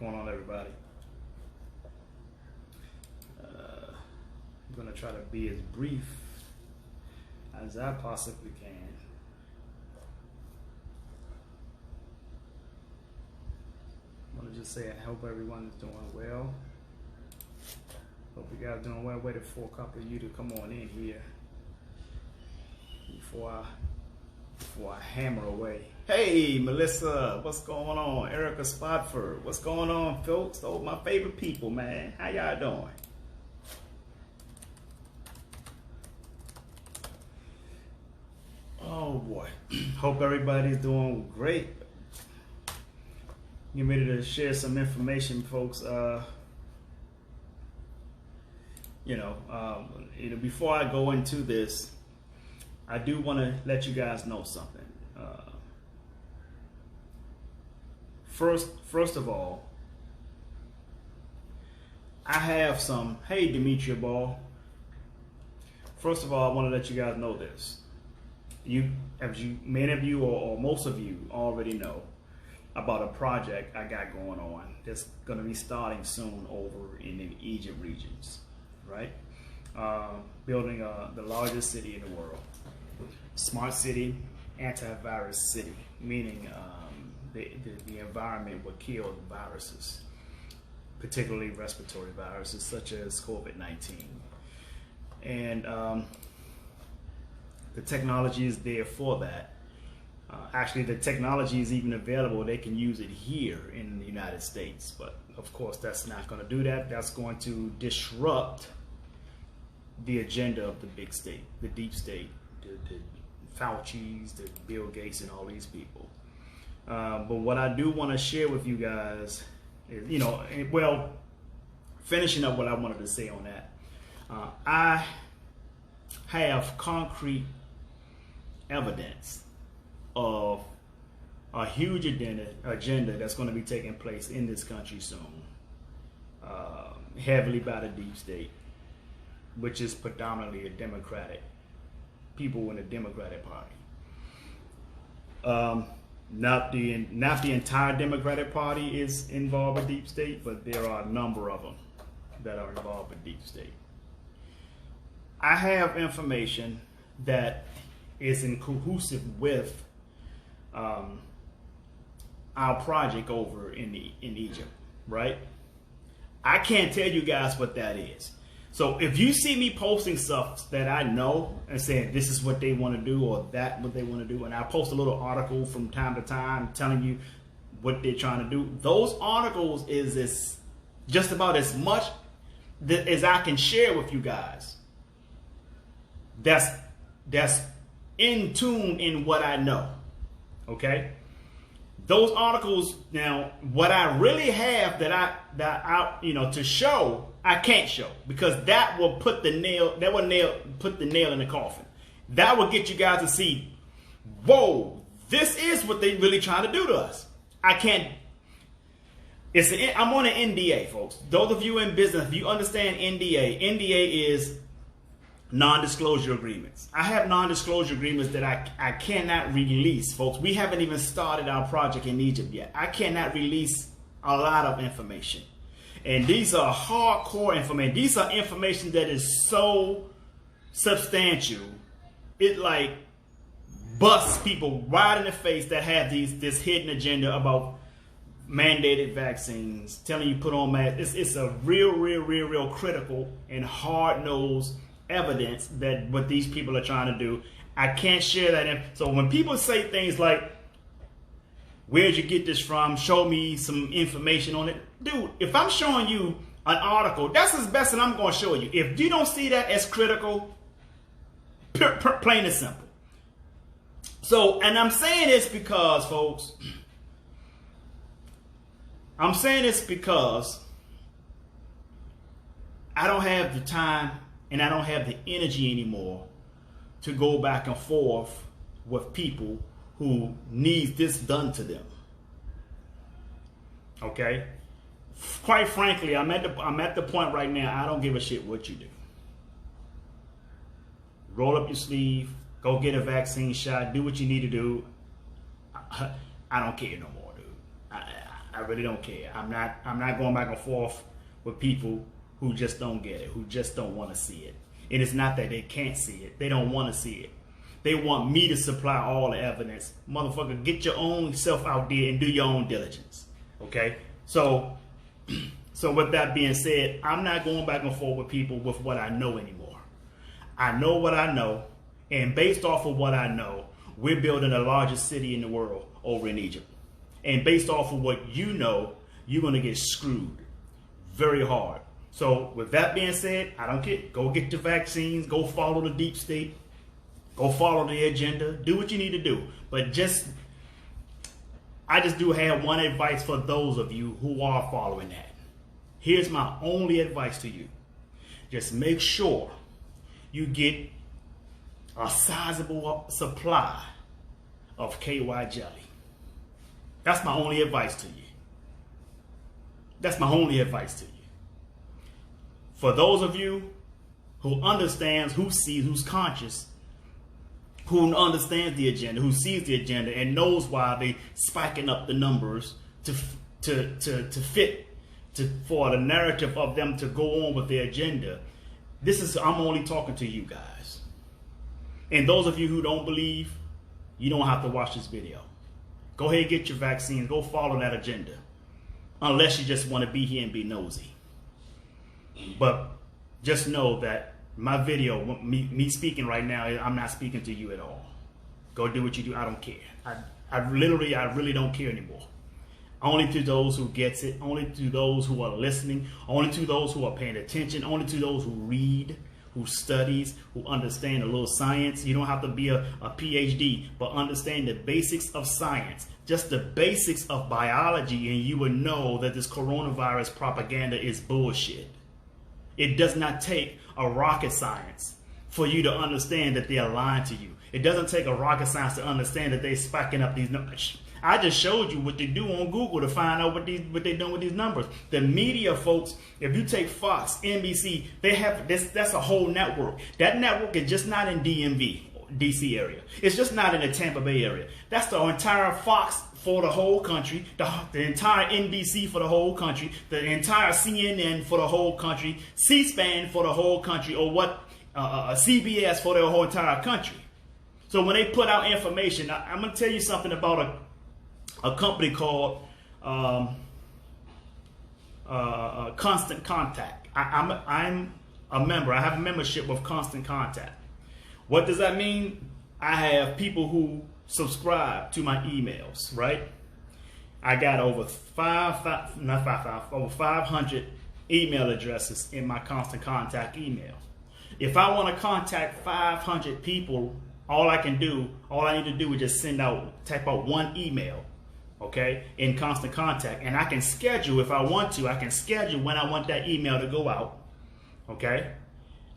going on, everybody? I'm going to try to be as brief as I possibly can. I want to just say I hope everyone is doing well. Hope you guys are doing well. Waited for a couple of you to come on in here before I hammer away. Hey, Melissa, what's going on? Erica Spotford, what's going on, folks? Those are my favorite people, man. How y'all doing? Oh boy, hope everybody's doing great. Get ready to share some information, folks. Before I go into this, I do want to let you guys know something. First of all, I have some. Hey, Demetria Ball. First of all, I want to let you guys know this. Many of you or most of you already know about a project I got going on that's going to be starting soon over in the Egypt regions, right? Building the largest city in the world, smart city, antivirus city, meaning the environment will kill viruses, particularly respiratory viruses such as COVID-19. And the technology is there for that. Actually, the technology is even available. They can use it here in the United States. But of course, that's not going to do that. That's going to disrupt the agenda of the big state, the deep state, the Fauci's, the Bill Gates, and all these people. But what I do want to share with you guys is, finishing up what I wanted to say on that, I have concrete evidence of a huge agenda that's going to be taking place in this country soon, heavily by the deep state, which is predominantly a Democratic people in the Democratic Party. Not the entire Democratic Party is involved with deep state, but there are a number of them that are involved with deep state. I have information that is in cohesive with our project over in Egypt, right? I can't tell you guys what that is. So if you see me posting stuff that I know and saying this is what they want to do or that what they want to do, and I post a little article from time to time telling you what they're trying to do, those articles is just about as much as I can share with you guys. That's in tune in what I know. Okay? Those articles, now what I really have that I to show, I can't show, because that will put the nail in the coffin. That will get you guys to see, whoa, this is what they really trying to do to us. I can't. I'm on an NDA, folks. Those of you in business, if you understand NDA is non-disclosure agreements. I have non-disclosure agreements that I cannot release, folks. We haven't even started our project in Egypt yet. I cannot release a lot of information. And these are hardcore information. These are information that is so substantial, it like busts people right in the face that have this hidden agenda about mandated vaccines, telling you put on masks. It's a real critical and hard-nosed evidence that what these people are trying to do. I can't share that. So when people say things like, where'd you get this from? Show me some information on it. Dude, if I'm showing you an article, that's as best that I'm going to show you. If you don't see that as critical, plain and simple. So, and I'm saying this because, folks, I'm saying this because I don't have the time and I don't have the energy anymore to go back and forth with people who need this done to them. Okay? Quite frankly, I'm at the point right now, I don't give a shit what you do. Roll up your sleeve, go get a vaccine shot, do what you need to do. I don't care no more, dude. I really don't care. I'm not going back and forth with people who just don't get it, who just don't want to see it. And it's not that they can't see it. They don't want to see it. They want me to supply all the evidence. Motherfucker, get your own self out there and do your own diligence. Okay? So with that being said, I'm not going back and forth with people with what I know anymore. I know what I know. And based off of what I know, we're building the largest city in the world over in Egypt. And based off of what you know, you're going to get screwed very hard. So with that being said, I don't care. Go get your vaccines. Go follow the deep state. Go follow the agenda. Do what you need to do. But I just do have one advice for those of you who are following that. Here's my only advice to you. Just make sure you get a sizable supply of KY jelly. That's my only advice to you. That's my only advice to you. For those of you who understands, who sees, who's conscious, who understands the agenda, who sees the agenda and knows why they spiking up the numbers to fit for the narrative of them to go on with their agenda, I'm only talking to you guys. And those of you who don't believe, you don't have to watch this video. Go ahead and get your vaccines. Go follow that agenda. Unless you just want to be here and be nosy. But just know that my video, me speaking right now, I'm not speaking to you at all. Go do what you do. I don't care. I really don't care anymore. Only to those who gets it. Only to those who are listening. Only to those who are paying attention. Only to those who read, who studies, who understand a little science. You don't have to be a PhD, but understand the basics of science. Just the basics of biology, and you will know that this coronavirus propaganda is bullshit. It does not take a rocket science for you to understand that they are lying to you. It doesn't take a rocket science to understand that they're spiking up these numbers. I just showed you what they do on Google to find out what they're doing with these numbers. The media folks, if you take Fox, NBC, they have this. That's a whole network. That network is just not in DMV, DC area. It's just not in the Tampa Bay area. That's the entire Fox for the whole country, the entire NBC for the whole country, the entire CNN for the whole country, C-SPAN for the whole country, or CBS for the whole entire country. So when they put out information, I'm going to tell you something about a company called Constant Contact. I'm a member. I have a membership with Constant Contact. What does that mean? I have people who subscribe to my emails, right? I got over 500 email addresses in my Constant Contact email. If I want to contact 500 people, all I need to do is just type out one email, okay, in Constant Contact. And I can schedule, if I want to, I can schedule when I want that email to go out, okay?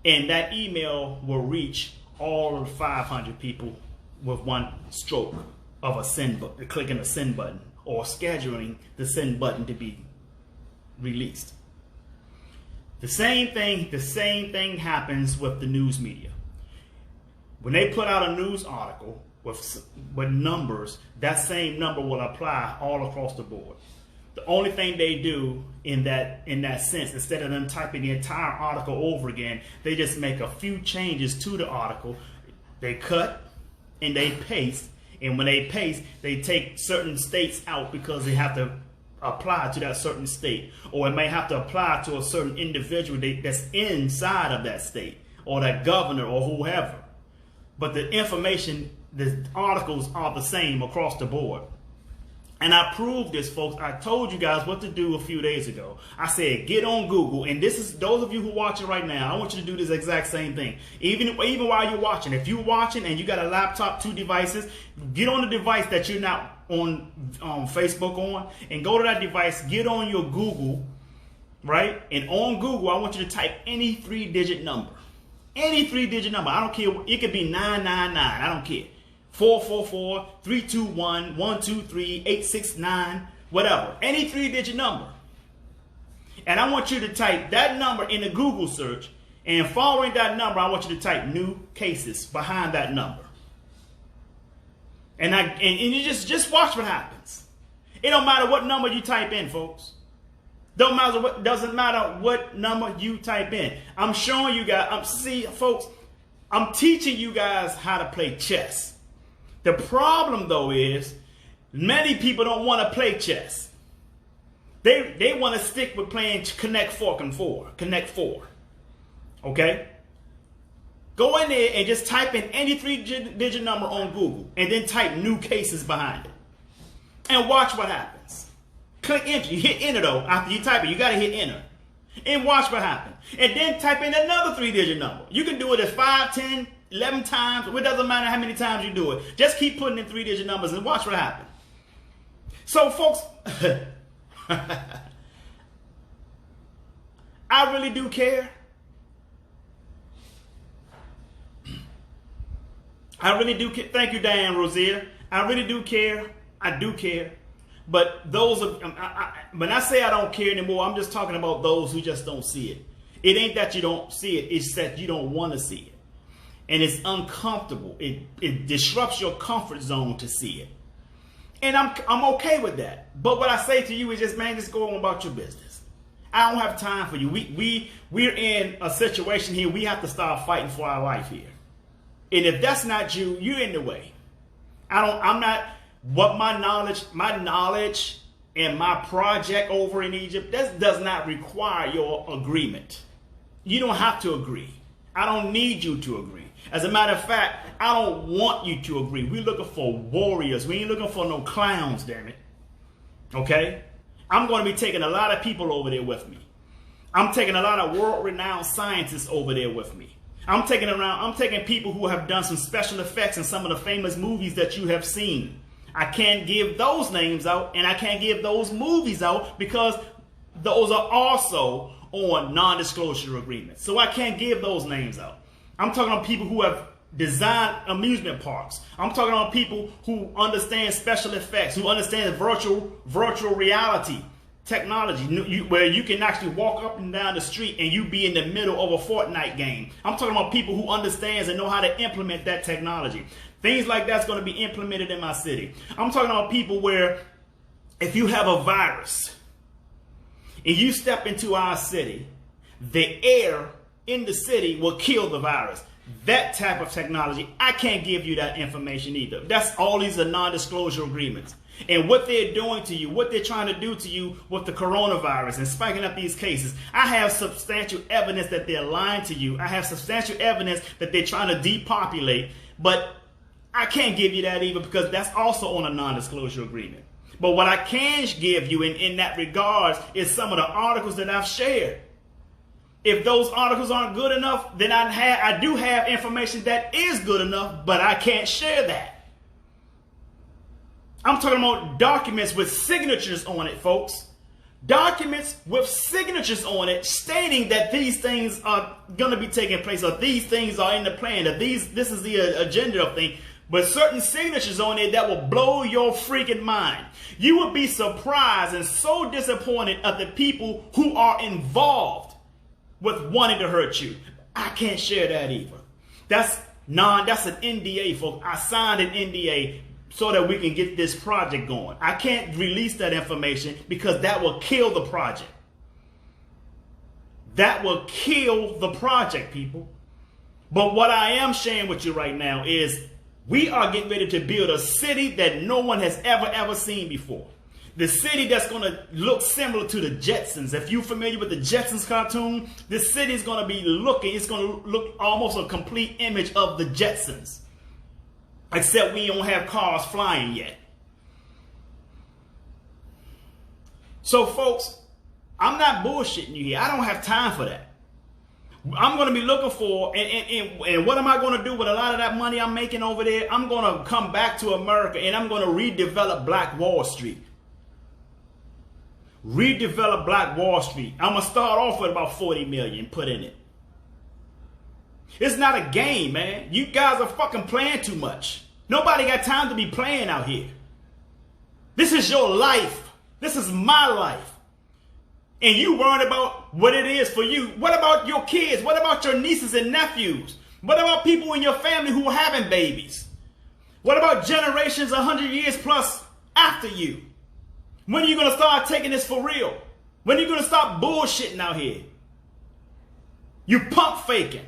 And that email will reach all of the 500 people with one stroke of a send button, clicking the send button, or scheduling the send button to be released. The same thing happens with the news media. When they put out a news article with numbers, that same number will apply all across the board. The only thing they do in that sense, instead of them typing the entire article over again, they just make a few changes to the article. They cut and they paste, and when they paste, they take certain states out because they have to apply to that certain state, or it may have to apply to a certain individual that's inside of that state, or that governor, or whoever. But the information, the articles are the same across the board. And I proved this, folks. I told you guys what to do a few days ago. I said, get on Google. And this is those of you who are watching right now. I want you to do this exact same thing. Even while you're watching. If you're watching and you got a laptop, 2 devices, get on the device that you're not on Facebook on, and go to that device. Get on your Google, right? And on Google, I want you to type any 3-digit number. Any 3-digit number. I don't care. It could be 999. I don't care. 444, 321, 123, 869, whatever. Any 3-digit number. And I want you to type that number in the Google search. And following that number, I want you to type new cases behind that number. And you just watch what happens. It don't matter what number you type in, folks. Doesn't matter what number you type in. I'm showing you guys. See, folks, I'm teaching you guys how to play chess. The problem, though, is many people don't want to play chess. They want to stick with playing Connect 4 and 4. Connect 4. Okay? Go in there and just type in any 3-digit number on Google and then type new cases behind it. And watch what happens. Click enter. You hit enter, though. After you type it, you got to hit enter. And watch what happens. And then type in another 3-digit number. You can do it as 5, 10, 11 times. It doesn't matter how many times you do it. Just keep putting in 3-digit numbers and watch what happens. So, folks, I really do care. I really do care. Thank you, Diane Rosier. I really do care. I do care. But those of when I say I don't care anymore, I'm just talking about those who just don't see it. It ain't that you don't see it. It's that you don't want to see it. And it's uncomfortable. It disrupts your comfort zone to see it. And I'm okay with that. But what I say to you is just, man, just go on about your business. I don't have time for you. We're in a situation here. We have to start fighting for our life here. And if that's not you, you're in the way. I'm not, what my knowledge and my project over in Egypt, that does not require your agreement. You don't have to agree. I don't need you to agree. As a matter of fact, I don't want you to agree. We're looking for warriors. We ain't looking for no clowns, damn it. Okay? I'm going to be taking a lot of people over there with me. I'm taking a lot of world-renowned scientists over there with me. I'm taking people who have done some special effects in some of the famous movies that you have seen. I can't give those names out, and I can't give those movies out because those are also on non-disclosure agreements. So I can't give those names out. I'm talking about people who have designed amusement parks. I'm talking about people who understand special effects, who understand virtual reality technology, where you can actually walk up and down the street and you be in the middle of a Fortnite game. I'm talking about people who understand and know how to implement that technology. Things like that's going to be implemented in my city. I'm talking about people where if you have a virus and you step into our city, the air in the city will kill the virus. That type of technology, I can't give you that information either. That's all these are non-disclosure agreements. And what they're doing to you, what they're trying to do to you with the coronavirus and spiking up these cases, I have substantial evidence that they're lying to you. I have substantial evidence that they're trying to depopulate, but I can't give you that either because that's also on a non-disclosure agreement. But what I can give you in that regards is some of the articles that I've shared. If those articles aren't good enough, then I do have information that is good enough, but I can't share that. I'm talking about documents with signatures on it, folks. Documents with signatures on it stating that these things are going to be taking place, or these things are in the plan, that this is the agenda of things, but certain signatures on it that will blow your freaking mind. You would be surprised and so disappointed at the people who are involved with wanting to hurt you. I can't share that either. That's an NDA, folks. I signed an NDA so that we can get this project going. I can't release that information because that will kill the project. That will kill the project, people. But what I am sharing with you right now is we are getting ready to build a city that no one has ever seen before. The city that's going to look similar to the Jetsons. If you're familiar with the Jetsons cartoon, this city is going to be it's going to look almost a complete image of the Jetsons. Except we don't have cars flying yet. So, folks, I'm not bullshitting you here. I don't have time for that. I'm going to be looking for, and what am I going to do with a lot of that money I'm making over there? I'm going to come back to America and I'm going to redevelop Black Wall Street. Redevelop Black Wall Street. I'm going to start off with about 40 million put in it. It's not a game, man. You guys are fucking playing too much. Nobody got time to be playing out here. This is your life. This is my life. And you worrying about what it is for you. What about your kids? What about your nieces and nephews? What about people in your family who are having babies? What about generations 100 years plus after you? When are you going to start taking this for real? When are you going to stop bullshitting out here? You pump faking.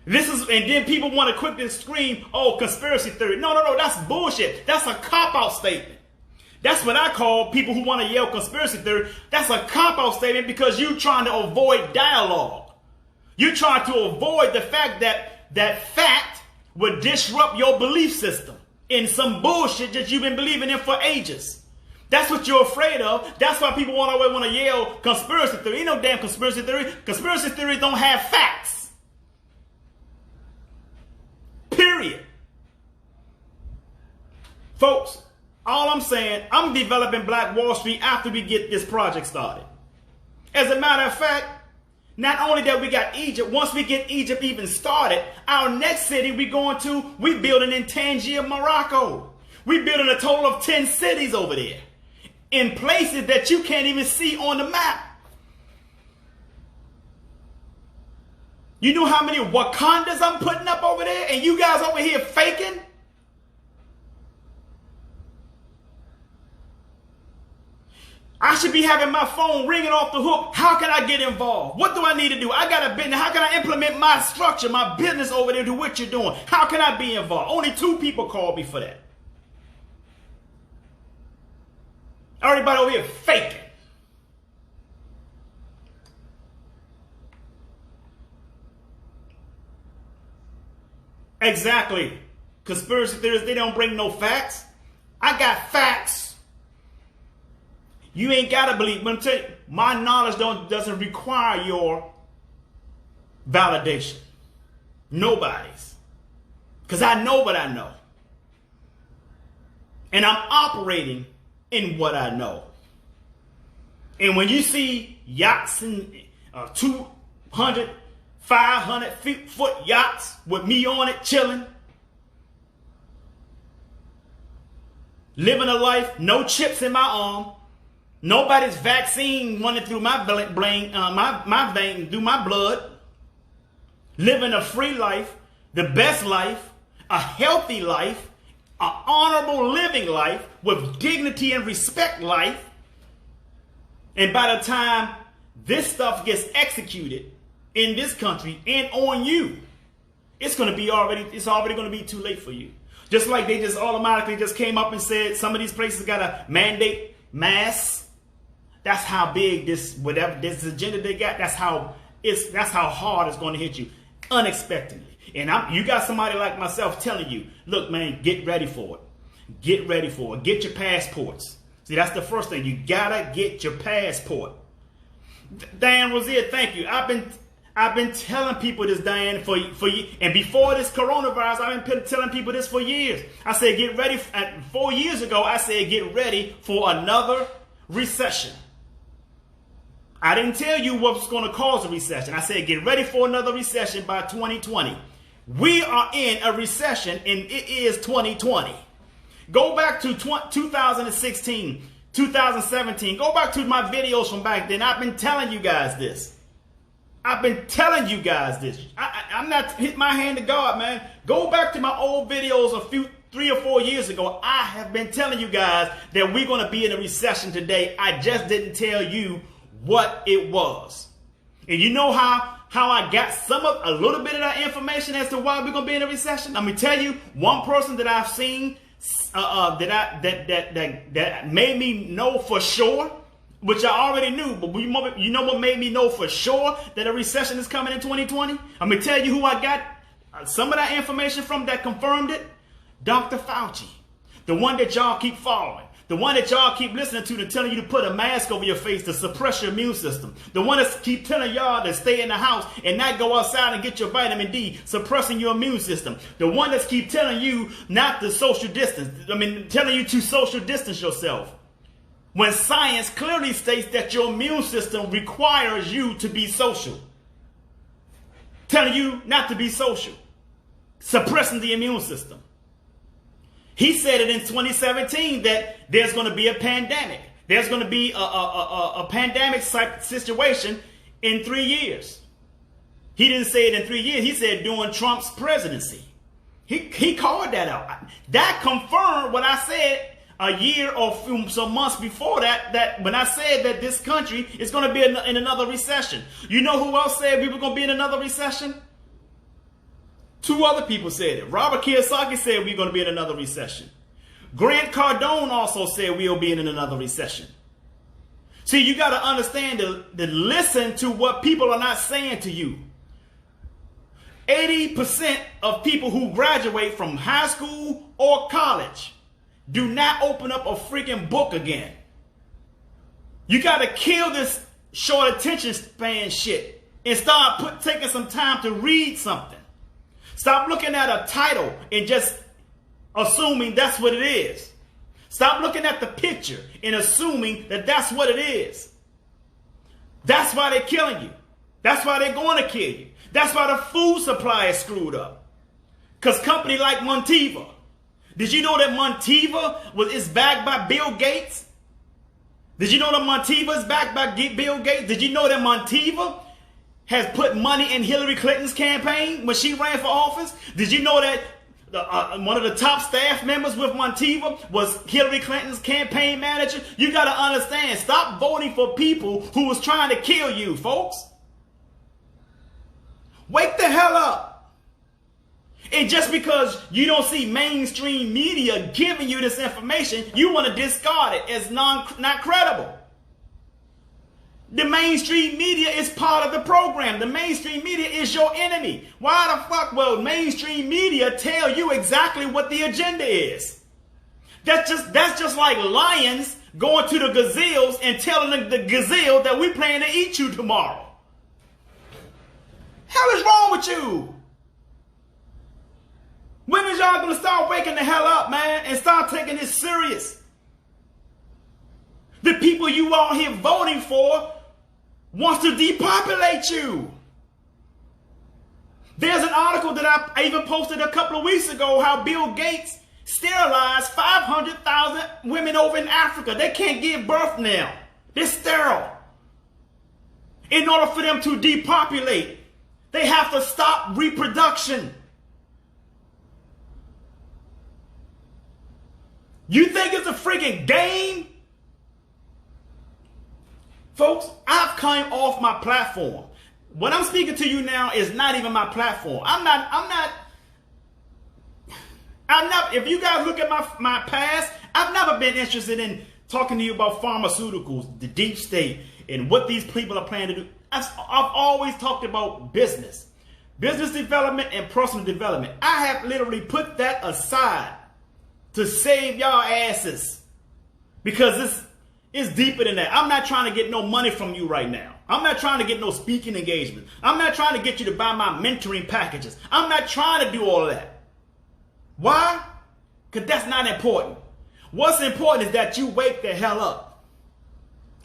And then people want to quickly scream, oh, conspiracy theory. No, that's bullshit. That's a cop-out statement. That's what I call people who want to yell conspiracy theory. That's a cop-out statement because you're trying to avoid dialogue. You're trying to avoid the fact that fact would disrupt your belief system in some bullshit that you've been believing in for ages. That's what you're afraid of. That's why people always want to yell conspiracy theory. Ain't no damn conspiracy theory. Conspiracy theories don't have facts. Period. Folks, all I'm saying, I'm developing Black Wall Street after we get this project started. As a matter of fact, not only that we got Egypt, once we get Egypt even started, our next city we building in Tangier, Morocco. We building a total of 10 cities over there in places that you can't even see on the map. You know how many Wakandas I'm putting up over there and you guys over here faking? I should be having my phone ringing off the hook. How can I get involved? What do I need to do? I got a business. How can I implement my structure, my business over there to what you're doing? How can I be involved? Only 2 people called me for that. Everybody over here faking. Exactly. Conspiracy theorists, they don't bring no facts. I got facts. You ain't got to believe. But I'm telling you, my knowledge doesn't require your validation. Nobody's. Because I know what I know. And I'm operating in what I know. And when you see yachts and 200, 500 foot yachts with me on it, chilling, living a life, no chips in my arm, nobody's vaccine running through my vein, through my blood, living a free life, the best life, a healthy life, an honorable living life with dignity and respect life. And by the time this stuff gets executed in this country and on you, it's already going to be too late for you. Just like they just automatically just came up and said some of these places got to mandate masks. That's how big this agenda they got. That's how hard it's going to hit you unexpectedly. And you got somebody like myself telling you, look, man, get ready for it. Get ready for it. Get your passports. See, that's the first thing. You gotta get your passport. Diane Rosier, thank you. I've been telling people this, Diane, for and before this coronavirus, I've been telling people this for years. I said, get ready. 4 years ago, I said, get ready for another recession. I didn't tell you what was going to cause a recession. I said, get ready for another recession by 2020. We are in a recession, and it is 2020. Go back to 2016, 2017. Go back to my videos from back then. I've been telling you guys this. I'm not hitting my hand to God, man. Go back to my old videos 3 or 4 years ago. I have been telling you guys that we're going to be in a recession today. I just didn't tell you what it was. And you know how I got a little bit of that information as to why we're going to be in a recession? I'm going to tell you one person that I've seen that made me know for sure, which I already knew, but you know what made me know for sure that a recession is coming in 2020? I'm going to tell you who I got some of that information from that confirmed it. Dr. Fauci, the one that y'all keep following. The one that y'all keep listening to telling you to put a mask over your face to suppress your immune system. The one that keep telling y'all to stay in the house and not go outside and get your vitamin D, suppressing your immune system. The one that keep telling you not to social distance. Telling you to social distance yourself. When science clearly states that your immune system requires you to be social. Telling you not to be social. Suppressing the immune system. He said it in 2017 that there's going to be a pandemic. There's going to be a pandemic situation in 3 years. He didn't say it in 3 years. He said during Trump's presidency. He called that out. That confirmed what I said a year or some months before that when I said that this country is going to be in another recession. You know who else said we were going to be in another recession? Two other people said it. Robert Kiyosaki said we're going to be in another recession. Grant Cardone also said we'll be in another recession. See, you got to understand to listen to what people are not saying to you. 80% of people who graduate from high school or college do not open up a freaking book again. You got to kill this short attention span shit and start taking some time to read something. Stop looking at a title and just assuming that's what it is. Stop looking at the picture and assuming that that's what it is. That's why they're killing you. That's why they're going to kill you. That's why the food supply is screwed up. Because company like Montiva. Did you know that Montiva is backed by Bill Gates? Did you know that Montiva is backed by Bill Gates? Did you know that Montiva has put money in Hillary Clinton's campaign when she ran for office? Did you know that one of the top staff members with Montiva was Hillary Clinton's campaign manager? You got to understand, stop voting for people who was trying to kill you, folks. Wake the hell up. And just because you don't see mainstream media giving you this information, you want to discard it as not credible. The mainstream media is part of the program. The mainstream media is your enemy. Why the fuck will mainstream media tell you exactly what the agenda is? That's just like lions going to the gazelles and telling the gazelle that we plan to eat you tomorrow. Hell is wrong with you? When is y'all going to start waking the hell up, man, and start taking this serious? The people you out here voting for wants to depopulate you. There's an article that I even posted a couple of weeks ago how Bill Gates sterilized 500,000 women over in Africa. They can't give birth now. They're sterile. In order for them to depopulate, they have to stop reproduction. You think it's a freaking game? Folks, I've come off my platform. What I'm speaking to you now is not even my platform. I'm not, if you guys look at my past, I've never been interested in talking to you about pharmaceuticals, the deep state, and what these people are planning to do. I've always talked about business development and personal development. I have literally put that aside to save y'all asses because it's deeper than that. I'm not trying to get no money from you right now. I'm not trying to get no speaking engagement. I'm not trying to get you to buy my mentoring packages. I'm not trying to do all of that. Why? Because that's not important. What's important is that you wake the hell up.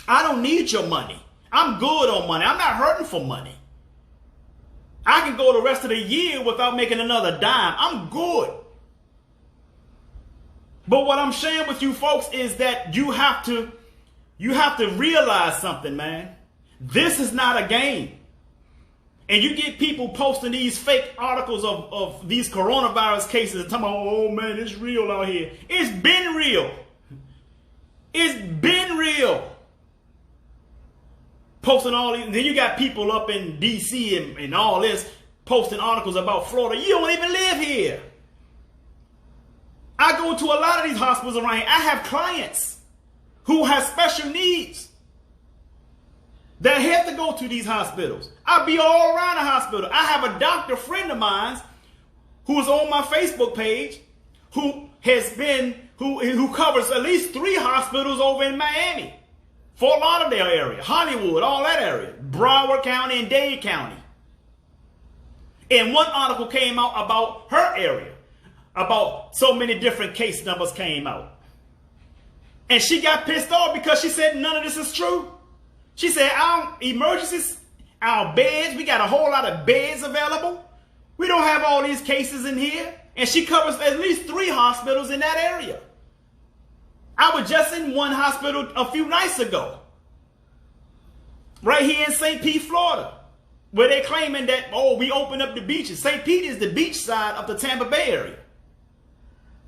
I don't need your money. I'm good on money. I'm not hurting for money. I can go the rest of the year without making another dime. I'm good. But what I'm sharing with you folks is that you have to realize something, man. This is not a game. And you get people posting these fake articles of these coronavirus cases and talking about, oh man, it's real out here. It's been real. It's been real. Posting all these, then you got people up in DC and all this posting articles about Florida. You don't even live here. I go to a lot of these hospitals around here. I have clients who have special needs that have to go to these hospitals. I be all around the hospital. I have a doctor friend of mine who is on my Facebook page who covers at least 3 hospitals over in Miami, Fort Lauderdale area, Hollywood, all that area, Broward County and Dade County. And one article came out about her area, about so many different case numbers came out. And she got pissed off because she said none of this is true. She said our emergencies, our beds, we got a whole lot of beds available. We don't have all these cases in here. And she covers at least 3 hospitals in that area. I was just in one hospital a few nights ago, right here in St. Pete, Florida, where they're claiming that, oh, we opened up the beaches. St. Pete is the beach side of the Tampa Bay area.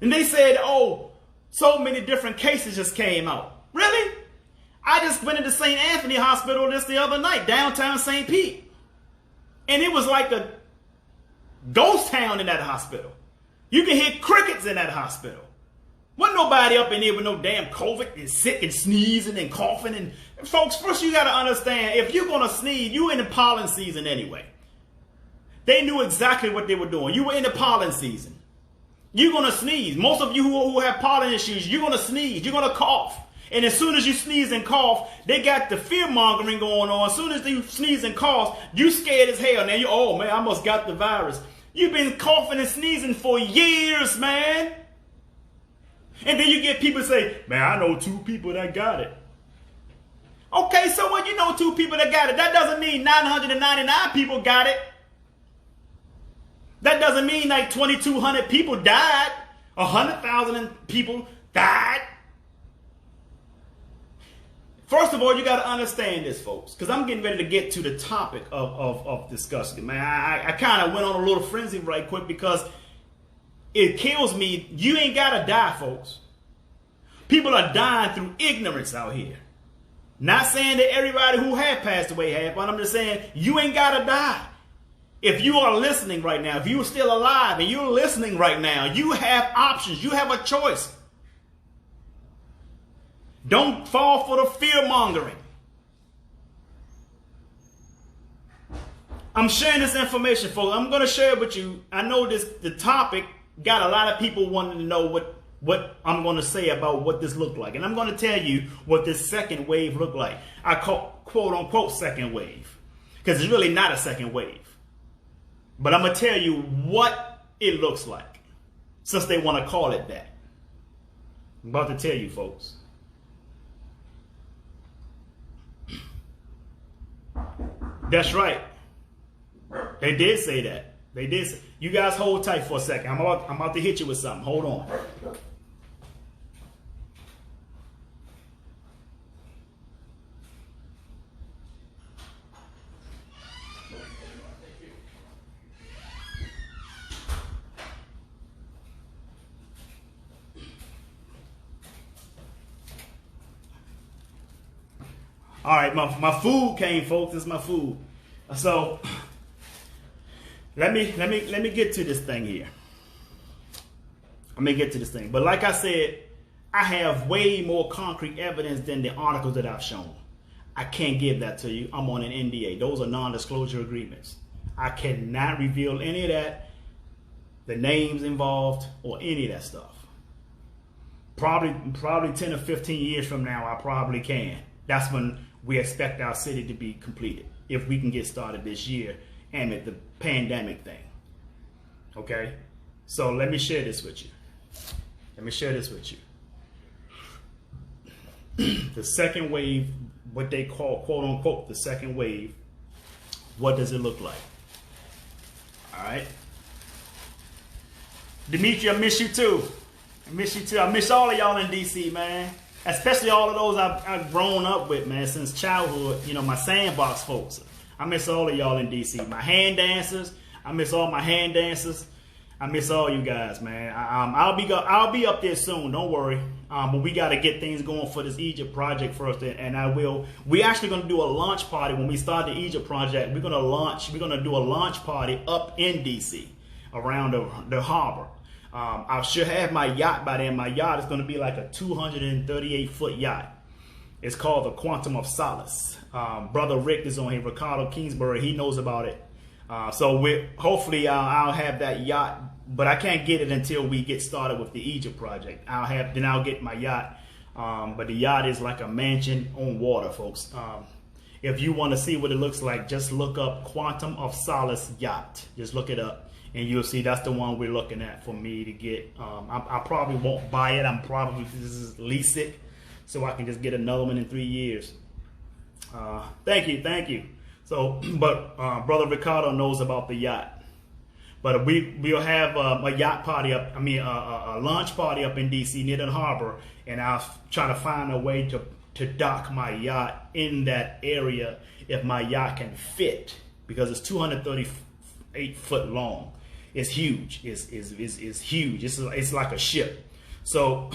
And they said, oh, So many different cases just came out. Really? I just went into St. Anthony Hospital just the other night, downtown St. Pete. And it was like a ghost town in that hospital. You can hear crickets in that hospital. Wasn't nobody up in there with no damn COVID and sick and sneezing and coughing. And folks, first you got to understand, if you're going to sneeze, you in the pollen season anyway. They knew exactly what they were doing. You were in the pollen season. You're going to sneeze. Most of you who have pollen issues, you're going to sneeze. You're going to cough. And as soon as you sneeze and cough, they got the fear mongering going on. As soon as you sneeze and cough, you scared as hell. Now you, oh man, I almost got the virus. You've been coughing and sneezing for years, man. And then you get people say, man, I know 2 people that got it. Okay, so what? You know 2 people that got it. That doesn't mean 999 people got it. That doesn't mean like 2,200 people died. 100,000 people died. First of all, you got to understand this, folks, because I'm getting ready to get to the topic of discussion. Man, I kind of went on a little frenzy right quick because it kills me. You ain't got to die, folks. People are dying through ignorance out here. Not saying that everybody who have passed away have, but I'm just saying you ain't got to die. If you are listening right now, if you're still alive and you're listening right now, you have options. You have a choice. Don't fall for the fear mongering. I'm sharing this information, folks. I'm going to share it with you. I know the topic got a lot of people wanting to know what I'm going to say about what this looked like. And I'm going to tell you what this second wave looked like. I call quote unquote second wave because it's really not a second wave. But I'm going to tell you what it looks like since they want to call it that. I'm about to tell you, folks. That's right. They did say that. They did say. You guys hold tight for a second. I'm about to hit you with something. Hold on. All right, my food came, folks. This is my food. So let me get to this thing here. Let me get to this thing. But like I said, I have way more concrete evidence than the articles that I've shown. I can't give that to you. I'm on an NDA. Those are non-disclosure agreements. I cannot reveal any of that, the names involved, or any of that stuff. Probably 10 or 15 years from now, I probably can. That's when we expect our city to be completed, if we can get started this year amid the pandemic thing. Okay? So let me share this with you. The second wave, what they call, quote unquote, the second wave, what does it look like? All right? Dimitri, I miss you too. I miss all of y'all in DC, man. Especially all of those I've grown up with, man, since childhood. You know, my sandbox folks. I miss all of y'all in DC. My hand dancers. I miss all my hand dancers. I miss all you guys, man. I'll be up there soon. Don't worry. But we got to get things going for this Egypt project first, and I will. We're actually going to do a launch party when we start the Egypt project. We're going to do a launch party up in DC around the harbor. I should have my yacht by then. My yacht is going to be like a 238-foot yacht. It's called the Quantum of Solace. Brother Rick is on here, Ricardo Kingsbury. He knows about it. So hopefully I'll have that yacht, but I can't get it until we get started with the Egypt project. I'll get my yacht. But the yacht is like a mansion on water, folks. If you want to see what it looks like, just look up Quantum of Solace Yacht. Just look it up. And you'll see that's the one we're looking at for me to get. I probably won't buy it. I'm probably just lease it so I can just get another one in 3 years. Thank you. So, but Brother Ricardo knows about the yacht. But we'll have a yacht party a launch party up in DC near the harbor, and I'll try to find a way to dock my yacht in that area if my yacht can fit, because it's 238 foot long. It's huge. It's huge. It's like a ship. So,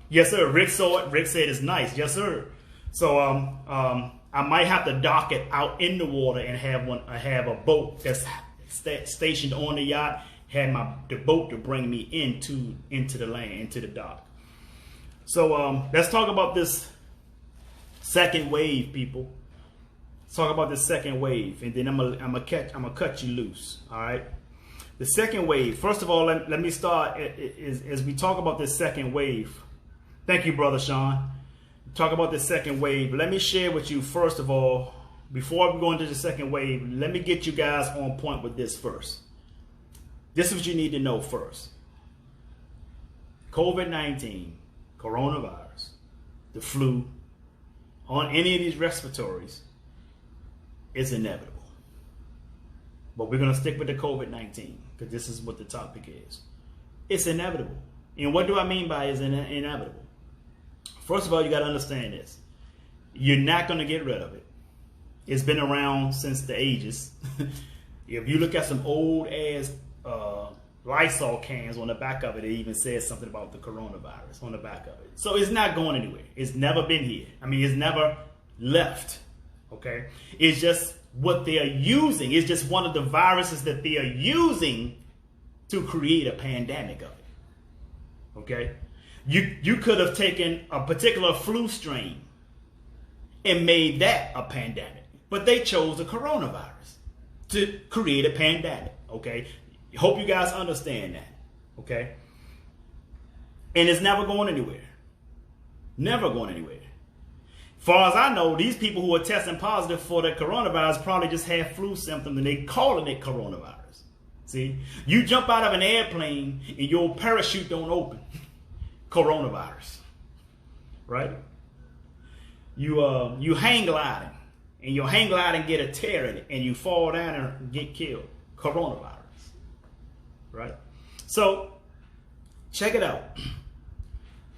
yes, sir. Rick saw it. Rick said it's nice. Yes, sir. So, I might have to dock it out in the water and have a boat that's stationed on the yacht. Had the boat to bring me into the land, into the dock. So, let's talk about this second wave, people. Let's talk about this second wave, and then I'm gonna cut you loose. All right. The second wave. First of all, let me start as we talk about this second wave. Thank you, Brother Sean. Talk about this second wave. Let me share with you, first of all, before we go into the second wave, let me get you guys on point with this first. This is what you need to know first. COVID-19, coronavirus, the flu, on any of these respiratories is inevitable. But we're going to stick with the COVID-19 because this is what the topic is. It's inevitable. And what do I mean by is inevitable? First of all, you got to understand this. You're not going to get rid of it. It's been around since the ages. If you look at some old ass Lysol cans, on the back of it, it even says something about the coronavirus on the back of it. So it's not going anywhere. It's never been here. I mean, it's never left. Okay? It's just what they are using. It's just one of the viruses that they are using to create a pandemic of it. Okay? You could have taken a particular flu strain and made that a pandemic. But they chose the coronavirus to create a pandemic. Okay? Hope you guys understand that. Okay? And it's never going anywhere. Never going anywhere. Far as I know, these people who are testing positive for the coronavirus probably just have flu symptoms and they calling it coronavirus. See? You jump out of an airplane and your parachute don't open. Coronavirus, right? You hang gliding, and your hang gliding get a tear in it, and you fall down and get killed. Coronavirus, right? So check it out.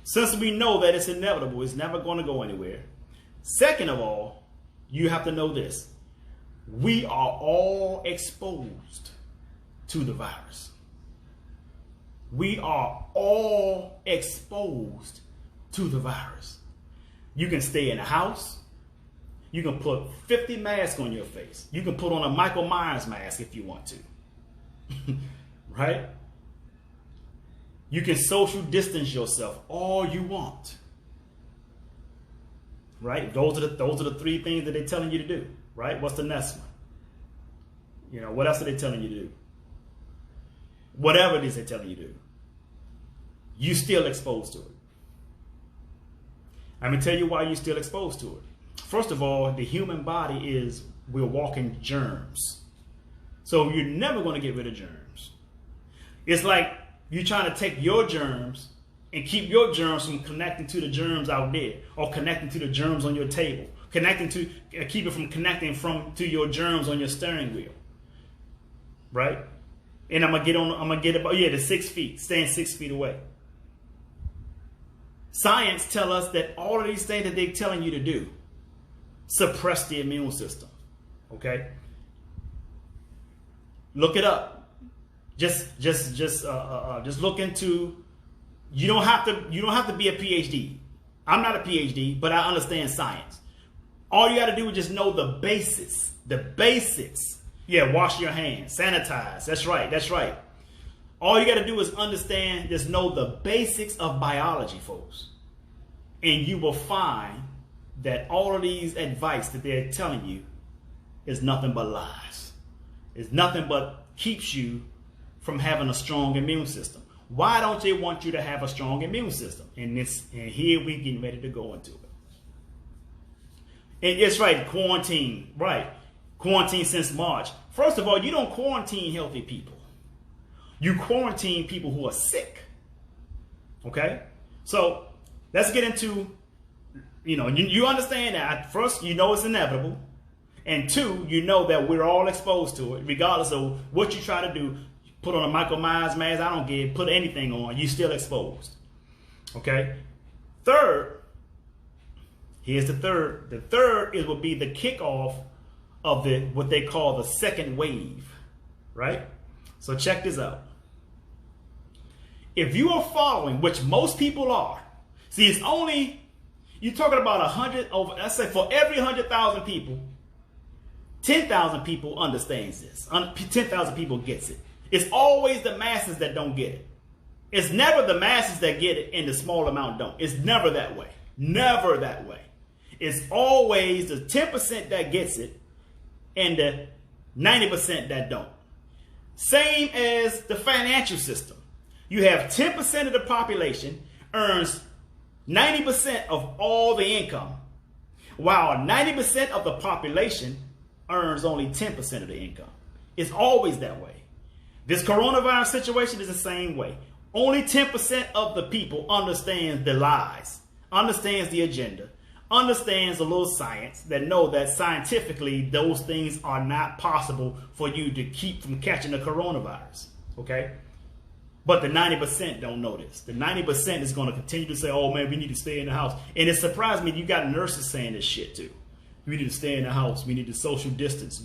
Since we know that it's inevitable, it's never going to go anywhere. Second of all, you have to know this: we are all exposed to the virus. We are all exposed to the virus. You can stay in the house. You can put 50 masks on your face. You can put on a Michael Myers mask if you want to. Right? You can social distance yourself all you want. Right? Those are the three things that they're telling you to do. Right? What's the next one? You know, what else are they telling you to do? Whatever it is they're telling you to do, you're still exposed to it. I'm going to tell you why you're still exposed to it. First of all, the human body we're walking germs. So you're never going to get rid of germs. It's like you're trying to take your germs and keep your germs from connecting to the germs out there, or connecting to the germs on your table, keep it from connecting to your germs on your steering wheel. Right? And I'm gonna get about the 6 feet, staying 6 feet away. Science tell us that all of these things that they're telling you to do suppress the immune system. Okay? Look it up. Just look into. You don't have to be a PhD. I'm not a PhD, but I understand science. All you got to do is just know the basics. The basics. Yeah, wash your hands, sanitize. That's right. That's right. All you got to do is understand, just know the basics of biology, folks. And you will find that all of these advice that they're telling you is nothing but lies. It's nothing but keeps you from having a strong immune system. Why don't they want you to have a strong immune system? And here we getting ready to go into it. And it's right, quarantine, right. Quarantine since March. First of all, you don't quarantine healthy people. You quarantine people who are sick. Okay? So let's get into, you understand that. First, you know it's inevitable. And two, you know that we're all exposed to it. Regardless of what you try to do, put on a Michael Myers mask, I don't care, put anything on, you're still exposed. Okay? Third, here's the third. The third will be the kickoff of what they call the second wave, right? So check this out. if you are following, which most people are, see, it's only, you're talking about 100 over, let's say for every 100,000 people, 10,000 people understands this. 10,000 people gets it. It's always the masses that don't get it. It's never the masses that get it and the small amount don't. It's never that way. Never that way. It's always the 10% that gets it and the 90% that don't. Same as the financial system. You have 10% of the population earns 90% of all the income, while 90% of the population earns only 10% of the income. It's always that way. This coronavirus situation is the same way. Only 10% of the people understands the lies, understands the agenda, understands a little science, that know that scientifically those things are not possible for you to keep from catching the coronavirus. Okay? But the 90% don't know this. The 90% is going to continue to say, oh man, we need to stay in the house. And it surprised me, you got nurses saying this shit too. We need to stay in the house. We need to social distance.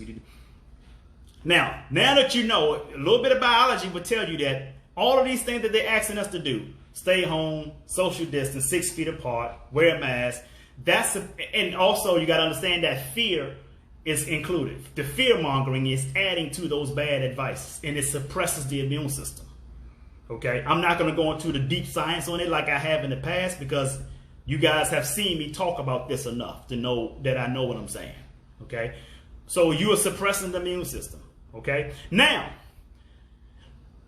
Now that you know, a little bit of biology would tell you that all of these things that they're asking us to do, stay home, social distance, 6 feet apart, wear a mask, and also you got to understand that fear is included. The fear mongering is adding to those bad advice, and it suppresses the immune system. Okay, I'm not going to go into the deep science on it like I have in the past, because you guys have seen me talk about this enough to know that I know what I'm saying. Okay, so you are suppressing the immune system. Okay, now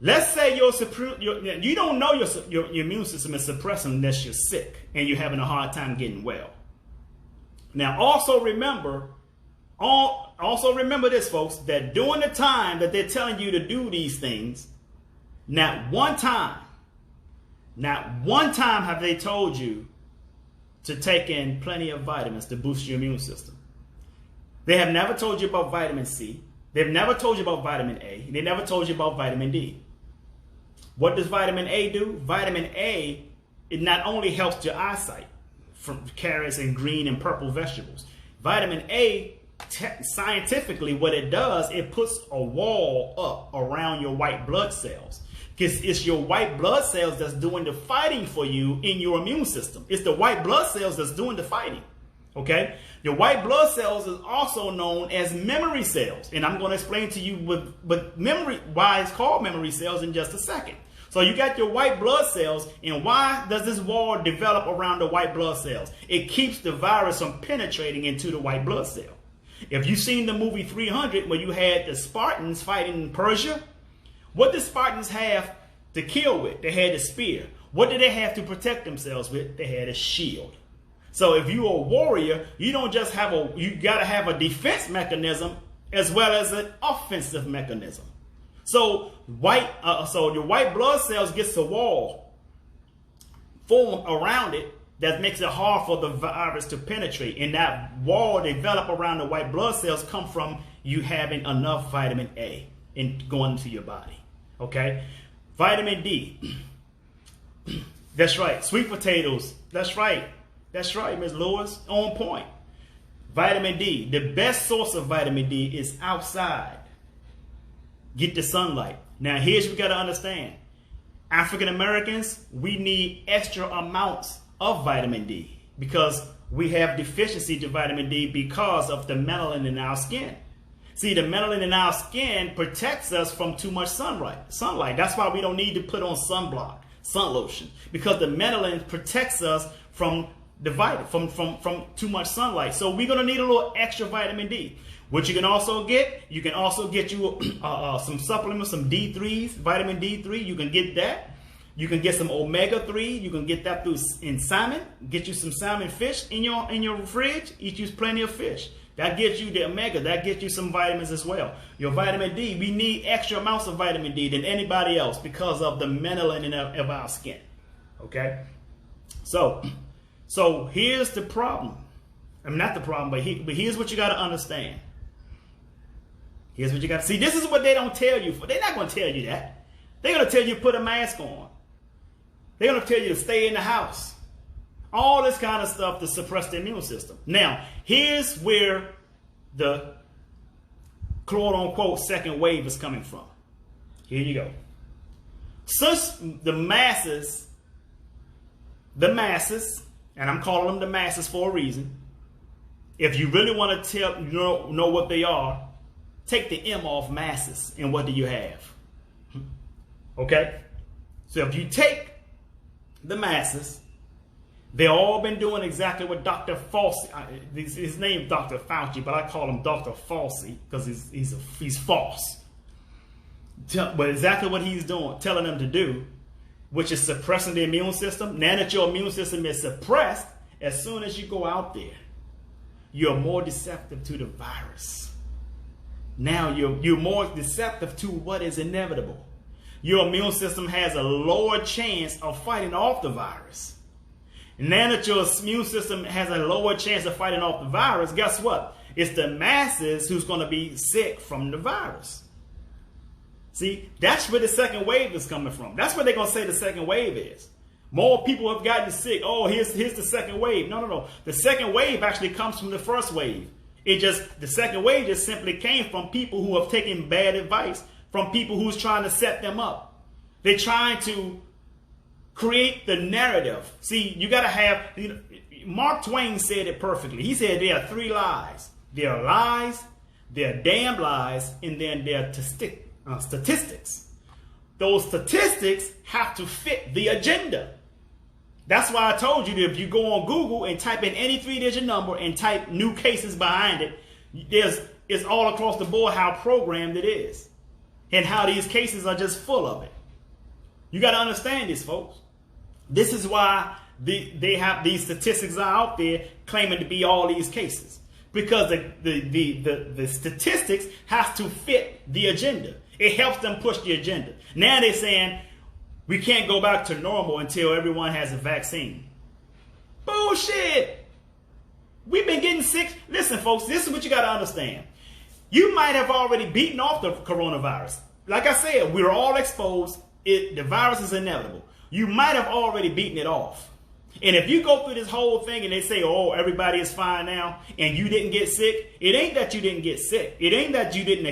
let's say you don't know your immune system is suppressing unless you're sick and you're having a hard time getting well. Now also remember this, folks, that during the time that they're telling you to do these things, not one time have they told you to take in plenty of vitamins to boost your immune system. They have never told you about vitamin C. They've never told you about vitamin A. They never told you about vitamin D. What does vitamin A do? Vitamin A, it not only helps your eyesight from carrots and green and purple vegetables. Vitamin A, scientifically, what it does, it puts a wall up around your white blood cells. Because it's your white blood cells that's doing the fighting for you in your immune system. It's the white blood cells that's doing the fighting. Okay? Your white blood cells is also known as memory cells. And I'm going to explain to you with memory, why it's called memory cells in just a second. So you got your white blood cells, and why does this wall develop around the white blood cells? It keeps the virus from penetrating into the white blood cell. If you've seen the movie 300, where you had the Spartans fighting in Persia, what did Spartans have to kill with? They had a spear. What did they have to protect themselves with? They had a shield. So if you're a warrior, you don't just have you got to have a defense mechanism as well as an offensive mechanism. So your white blood cells gets a wall formed around it that makes it hard for the virus to penetrate. And that wall developed around the white blood cells come from you having enough vitamin A going into your body. Okay, vitamin D. That's right. Sweet potatoes. That's right. That's right, Ms. Lewis. On point. Vitamin D. The best source of vitamin D is outside. Get the sunlight. Now, here's what we got to understand. African Americans, we need extra amounts of vitamin D because we have deficiency to vitamin D because of the melanin in our skin. See, the melanin in our skin protects us from too much sunlight. That's why we don't need to put on sunblock, sun lotion, because the melanin protects us from from too much sunlight. So we're gonna need a little extra vitamin D. What you can also get you some supplements, some D3s, vitamin D3. You can get that. You can get some omega-3. You can get that in salmon. Get you some salmon fish in your fridge. Eat you plenty of fish. That gets you the omega. That gets you some vitamins as well. Your vitamin D, we need extra amounts of vitamin D than anybody else because of the melanin of our skin. Okay? So here's the problem. I mean, not the problem, but here's what you got to understand. Here's what you got to see. This is what they don't tell you. They're not going to tell you that. They're going to tell you to put a mask on. They're going to tell you to stay in the house. All this kind of stuff to suppress the immune system. Now, here's where the quote-unquote second wave is coming from. Here you go. Since the masses, and I'm calling them the masses for a reason. If you really want to know what they are, take the M off masses, and what do you have? Okay? So if you take the masses, they've all been doing exactly what Dr. Fauci, his name is Dr. Fauci, but I call him Dr. Fauci because he's false. But exactly what he's doing, telling them to do, which is suppressing the immune system. Now that your immune system is suppressed, as soon as you go out there, you're more deceptive to the virus. Now you're more deceptive to what is inevitable. Your immune system has a lower chance of fighting off the virus. Now that your immune system has a lower chance of fighting off the virus, guess what? It's the masses who's going to be sick from the virus. See, that's where the second wave is coming from. That's what they're going to say the second wave is. More people have gotten sick. Oh, here's the second wave. No. The second wave actually comes from the first wave. The second wave just simply came from people who have taken bad advice from people who's trying to set them up. They're trying to create the narrative. See, you got to have, Mark Twain said it perfectly. He said there are three lies. There are lies, there are damn lies, and then there are statistics. Those statistics have to fit the agenda. That's why I told you that if you go on Google and type in any 3-digit number and type new cases behind it, it's all across the board how programmed it is and how these cases are just full of it. You got to understand this, folks. This is why they have these statistics are out there claiming to be all these cases, because the statistics has to fit the agenda. It helps them push the agenda. Now they're saying we can't go back to normal until everyone has a vaccine. Bullshit. We've been getting sick. Listen, folks, this is what you got to understand. You might have already beaten off the coronavirus. Like I said, we're all exposed. The virus is inevitable. You might have already beaten it off. And if you go through this whole thing and they say, oh, everybody is fine now, and you didn't get sick, it ain't that you didn't get sick. It ain't that you didn't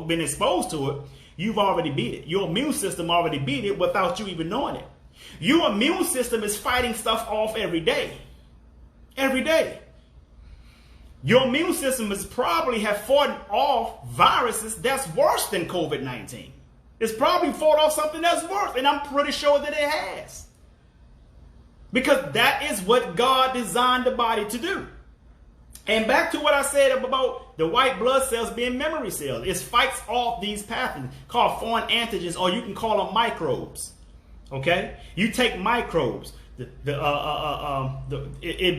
been exposed to it. You've already beat it. Your immune system already beat it without you even knowing it. Your immune system is fighting stuff off every day. Every day. Your immune system has probably have fought off viruses that's worse than COVID-19. It's probably fought off something that's worse, and I'm pretty sure that it has. Because that is what God designed the body to do. And back to what I said about the white blood cells being memory cells. It fights off these pathogens called foreign antigens, or you can call them microbes. Okay? You take microbes. It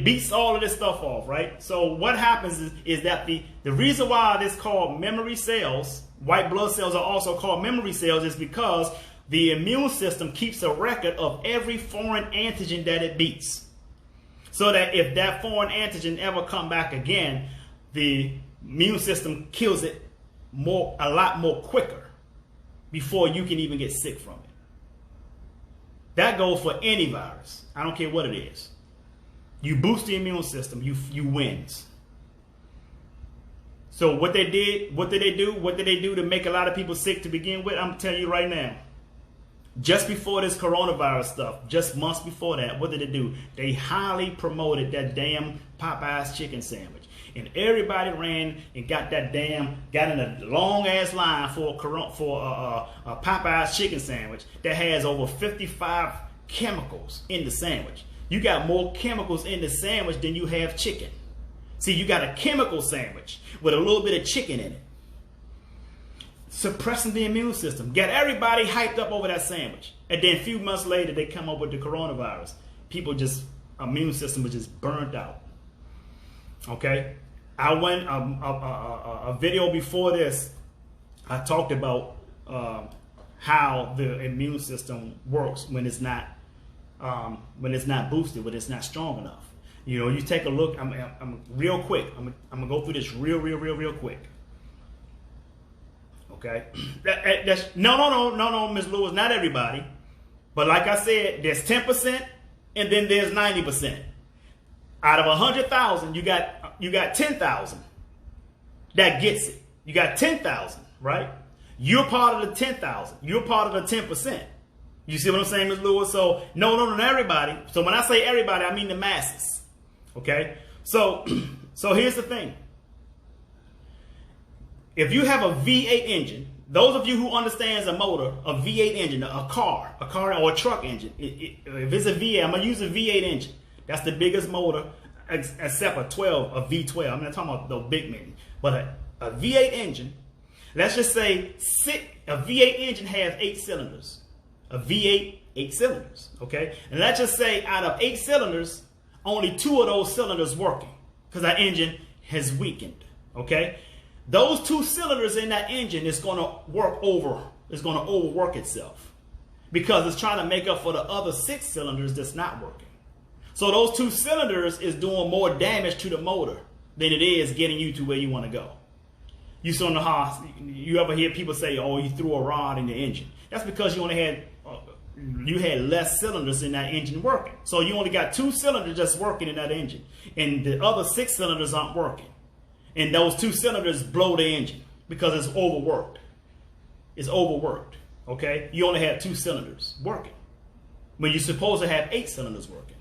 beats all of this stuff off, right? So what happens is that the reason why this is called memory cells, white blood cells are also called memory cells, is because the immune system keeps a record of every foreign antigen that it beats. So that if that foreign antigen ever come back again, the immune system kills it a lot more quicker before you can even get sick from it. That goes for any virus. I don't care what it is. You boost the immune system, you wins. So what did they do to make a lot of people sick to begin with? I'm telling you right now. Just before this coronavirus stuff, just months before that, what did they do? They highly promoted that damn Popeye's chicken sandwich. And everybody ran and got in a long ass line for a Popeye's chicken sandwich that has over 55 chemicals in the sandwich. You got more chemicals in the sandwich than you have chicken. See, you got a chemical sandwich with a little bit of chicken in it. Suppressing the immune system. Get everybody hyped up over that sandwich. And then a few months later, they come up with the coronavirus. Immune system was just burnt out. Okay? I went, a video before this, I talked about how the immune system works when it's not boosted, when it's not strong enough. You take a look, I'm real quick. I'm going to go through this real quick. Okay. No, Ms. Lewis, not everybody. But like I said, there's 10% and then there's 90%. Out of 100,000, you got 10,000 that gets it. You got 10,000, right? You're part of the 10,000. You're part of the 10%. You see what I'm saying, Ms. Lewis? So, no, not everybody. So when I say everybody, I mean the masses. Okay? So here's the thing. If you have a V8 engine, those of you who understands a motor, a V8 engine, a car or a truck engine, if it's a V8, I'm going to use a V8 engine. That's the biggest motor except a V12. I'm not talking about the big mini, but a V8 engine. Let's just say a V8 engine has 8 cylinders. A V8, 8 cylinders, okay? And let's just say out of 8 cylinders, only 2 of those cylinders working because that engine has weakened, okay? Those 2 cylinders in that engine is going to overwork itself because it's trying to make up for the other 6 cylinders that's not working. So those 2 cylinders is doing more damage to the motor than it is getting you to where you want to go. You saw in the house, you ever hear people say, oh, you threw a rod in the engine. That's because you had less cylinders in that engine working. So you only got 2 cylinders just working in that engine. And the other 6 cylinders aren't working. And those 2 cylinders blow the engine because it's overworked. It's overworked. Okay? You only had 2 cylinders working when you're supposed to have 8 cylinders working.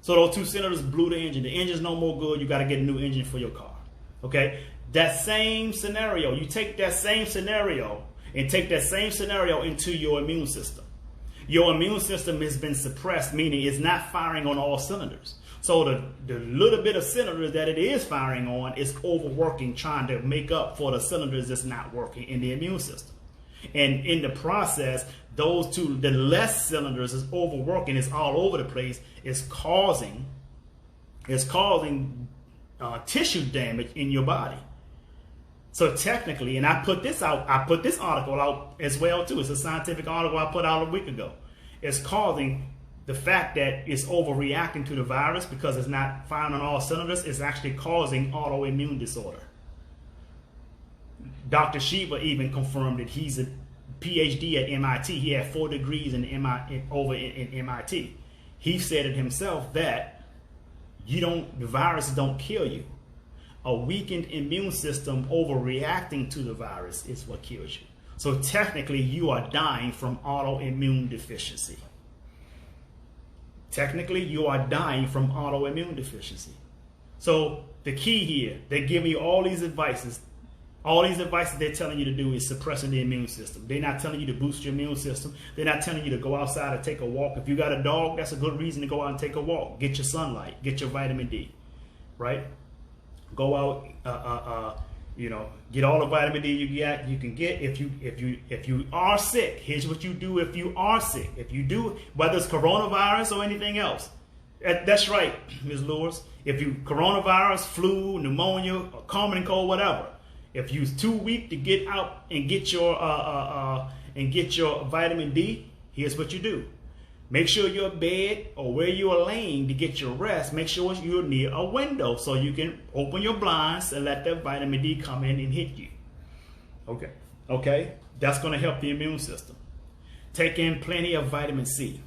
So those 2 cylinders blew the engine. The engine's no more good. You got to get a new engine for your car. Okay? That same scenario, you take that same scenario and take that same scenario into your immune system. Your immune system has been suppressed, meaning it's not firing on all cylinders. So the little bit of cylinders that it is firing on is overworking, trying to make up for the cylinders that's not working in the immune system. And in the process, those 2, the less cylinders is overworking, it's all over the place, it's causing tissue damage in your body. So technically, and I put this article out as well too. It's a scientific article I put out a week ago. It's causing the fact that it's overreacting to the virus because it's not firing on all cylinders is actually causing autoimmune disorder. Dr. Shiva even confirmed that he's a PhD at MIT. He had 4 degrees in MIT. He said it himself that the virus don't kill you. A weakened immune system overreacting to the virus is what kills you. So technically, you are dying from autoimmune deficiency. Technically, you are dying from autoimmune deficiency. So the key here, they give you all these advices. All these advices they're telling you to do is suppressing the immune system. They're not telling you to boost your immune system. They're not telling you to go outside and take a walk. If you got a dog, that's a good reason to go out and take a walk. Get your sunlight. Get your vitamin D. Right? Go out, get all the vitamin D you can get. If you are sick, here's what you do if you are sick. If you do, whether it's coronavirus or anything else. That's right, Ms. Lewis. If you coronavirus, flu, pneumonia, or common cold, whatever. If you're too weak to get out and get your vitamin D, here's what you do. Make sure your bed or where you are laying to get your rest, make sure you're near a window so you can open your blinds and let that vitamin D come in and hit you. Okay? That's going to help the immune system. Take in plenty of vitamin C.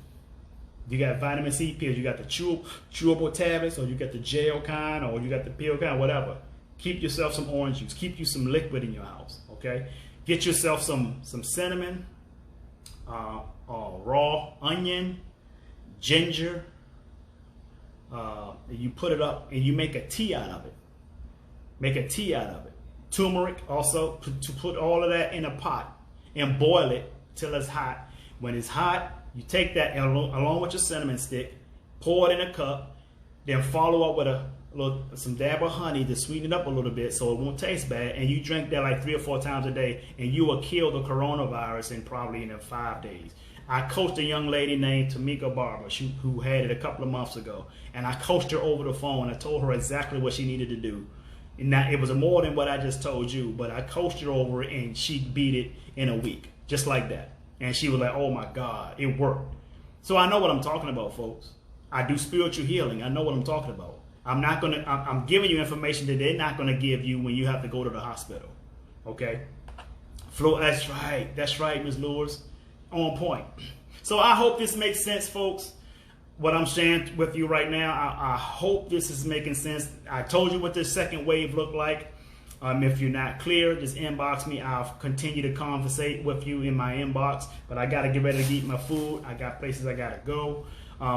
You got vitamin C pills, you got the chewable tablets, or you got the gel kind, or you got the pill kind, whatever. Keep yourself some orange juice. Keep you some liquid in your house, okay? Get yourself some cinnamon, raw onion, ginger. You put it up and you make a tea out of it. Turmeric also, to put all of that in a pot and boil it till it's hot. When it's hot, you take that along with your cinnamon stick, pour it in a cup, then follow up with some dab of honey to sweeten it up a little bit so it won't taste bad, and you drink that like 3 or 4 times a day, and you will kill the coronavirus in 5 days. I coached a young lady named Tamika Barber who had it a couple of months ago, and I coached her over the phone. I told her exactly what she needed to do. And now, it was more than what I just told you, but I coached her over it, and she beat it in a week, just like that. And she was like, oh my God, it worked. So I know what I'm talking about, folks. I do spiritual healing. I know what I'm talking about. I'm giving you information that they're not going to give you when you have to go to the hospital. Okay? That's right, Ms. Lewis. On point. So I hope this makes sense, folks. What I'm sharing with you right now, I hope this is making sense. I told you what this second wave looked like. If you're not clear, just inbox me. I'll continue to conversate with you in my inbox. But I got to get ready to eat my food. I got places I got to go.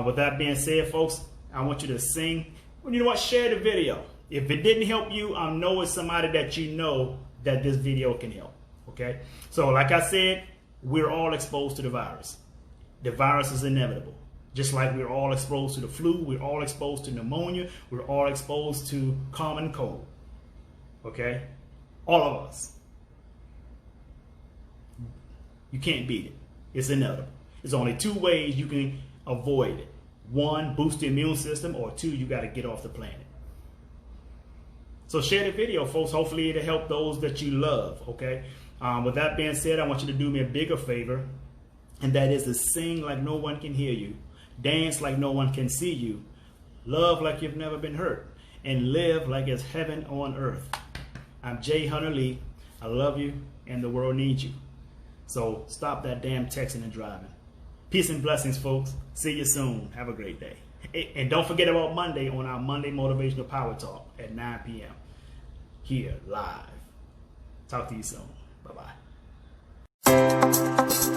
With that being said, folks, I want you to sing. Well, you know what? Share the video. If it didn't help you, I know it's somebody that you know that this video can help. Okay? So like I said, we're all exposed to the virus. The virus is inevitable. Just like we're all exposed to the flu, we're all exposed to pneumonia, we're all exposed to common cold. Okay? All of us. You can't beat it. It's inevitable. There's only two ways you can avoid it. One, boost the immune system, or two, you got to get off the planet. So share the video, folks. Hopefully it'll help those that you love, okay? With that being said, I want you to do me a bigger favor, and that is to sing like no one can hear you, dance like no one can see you, love like you've never been hurt, and live like it's heaven on earth. I'm Jay Hunter Lee. I love you, and the world needs you. So stop that damn texting and driving. Peace and blessings, folks. See you soon. Have a great day. And don't forget about Monday on our Monday Motivational Power Talk at 9 p.m. here live. Talk to you soon. Bye-bye.